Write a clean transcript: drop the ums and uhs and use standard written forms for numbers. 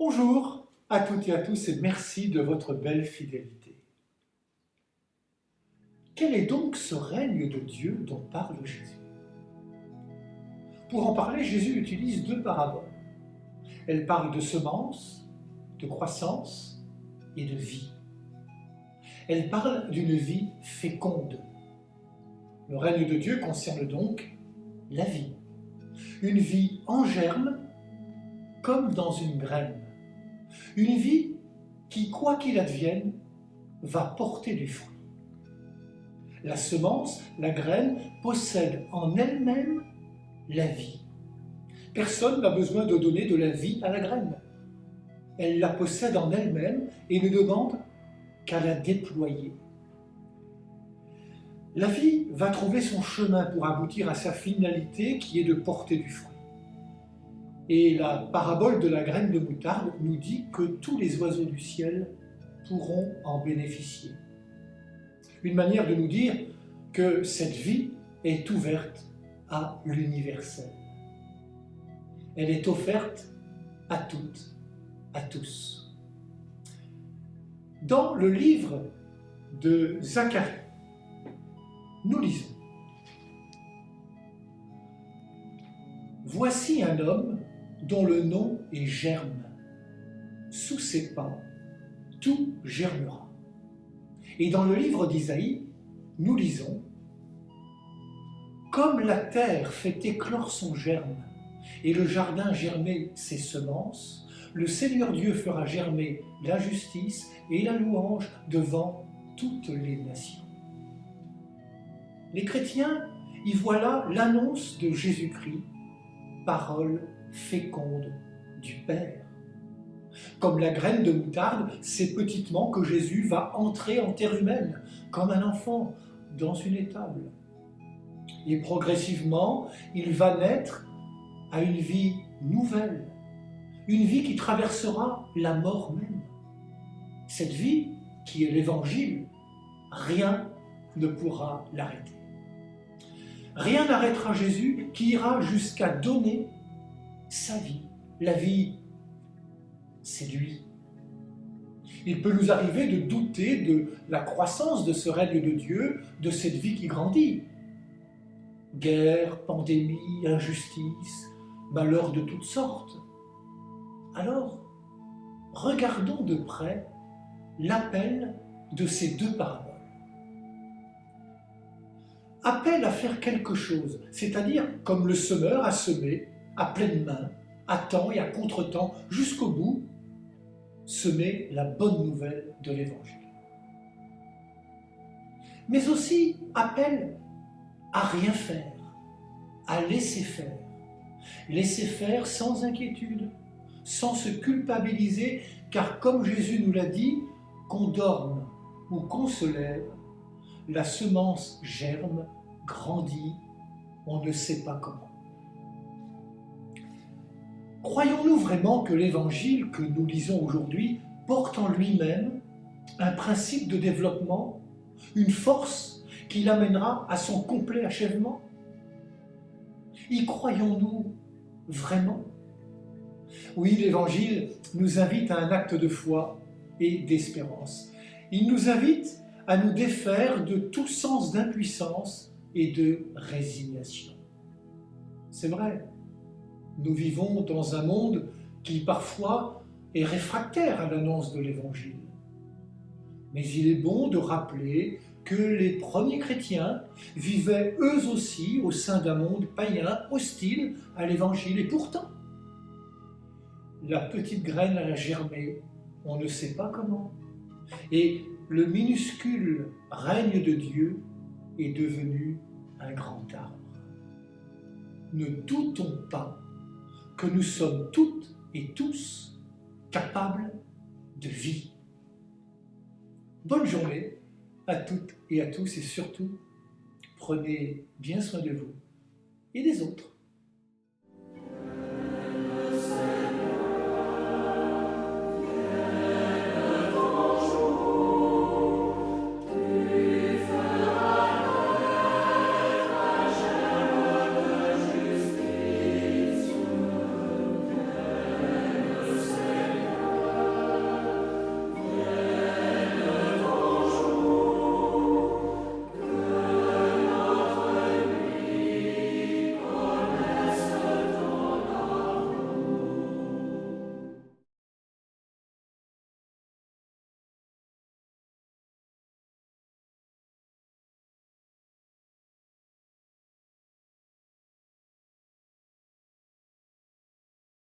Bonjour à toutes et à tous et merci de votre belle fidélité. Quel est donc ce règne de Dieu dont parle Jésus? Pour en parler, Jésus utilise deux paraboles. Elle parle de semence, de croissance et de vie. Elle parle d'une vie féconde. Le règne de Dieu concerne donc la vie. Une vie en germe, comme dans une graine. Une vie qui, quoi qu'il advienne, va porter du fruit. La semence, la graine, possède en elle-même la vie. Personne n'a besoin de donner de la vie à la graine. Elle la possède en elle-même et ne demande qu'à la déployer. La vie va trouver son chemin pour aboutir à sa finalité qui est de porter du fruit. Et la parabole de la graine de moutarde nous dit que tous les oiseaux du ciel pourront en bénéficier. Une manière de nous dire que cette vie est ouverte à l'universel. Elle est offerte à toutes, à tous. Dans le livre de Zacharie, nous lisons: Voici un homme dont le nom est Germe. Sous ses pas, tout germera. Et dans le livre d'Isaïe, nous lisons: Comme la terre fait éclore son germe et le jardin germer ses semences, le Seigneur Dieu fera germer la justice et la louange devant toutes les nations. Les chrétiens y voient là l'annonce de Jésus-Christ, parole féconde du Père. Comme la graine de moutarde, c'est petitement que Jésus va entrer en terre humaine, comme un enfant dans une étable. Et progressivement, il va naître à une vie nouvelle, une vie qui traversera la mort même. Cette vie, qui est l'Évangile, rien ne pourra l'arrêter. Rien n'arrêtera Jésus qui ira jusqu'à donner sa vie. La vie, c'est lui. Il peut nous arriver de douter de la croissance de ce règne de Dieu, de cette vie qui grandit. Guerre, pandémie, injustice, malheurs de toutes sortes. Alors, regardons de près l'appel de ces deux paraboles. Appel à faire quelque chose, c'est-à-dire comme le semeur a semé, à pleine main, à temps et à contre-temps, jusqu'au bout, semer la bonne nouvelle de l'Évangile. Mais aussi appel à rien faire, à laisser faire sans inquiétude, sans se culpabiliser, car comme Jésus nous l'a dit, qu'on dorme ou qu'on se lève, la semence germe, grandit, on ne sait pas comment. Croyons-nous vraiment que l'Évangile que nous lisons aujourd'hui porte en lui-même un principe de développement, une force qui l'amènera à son complet achèvement? Y croyons-nous vraiment? Oui, l'Évangile nous invite à un acte de foi et d'espérance. Il nous invite à nous défaire de tout sens d'impuissance et de résignation. C'est vrai, nous vivons dans un monde qui parfois est réfractaire à l'annonce de l'Évangile. Mais il est bon de rappeler que les premiers chrétiens vivaient eux aussi au sein d'un monde païen hostile à l'Évangile. Et pourtant, la petite graine a germé, on ne sait pas comment. Et le minuscule règne de Dieu est devenu un grand arbre. Ne doutons pas que nous sommes toutes et tous capables de vie. Bonne journée à toutes et à tous et surtout, prenez bien soin de vous et des autres.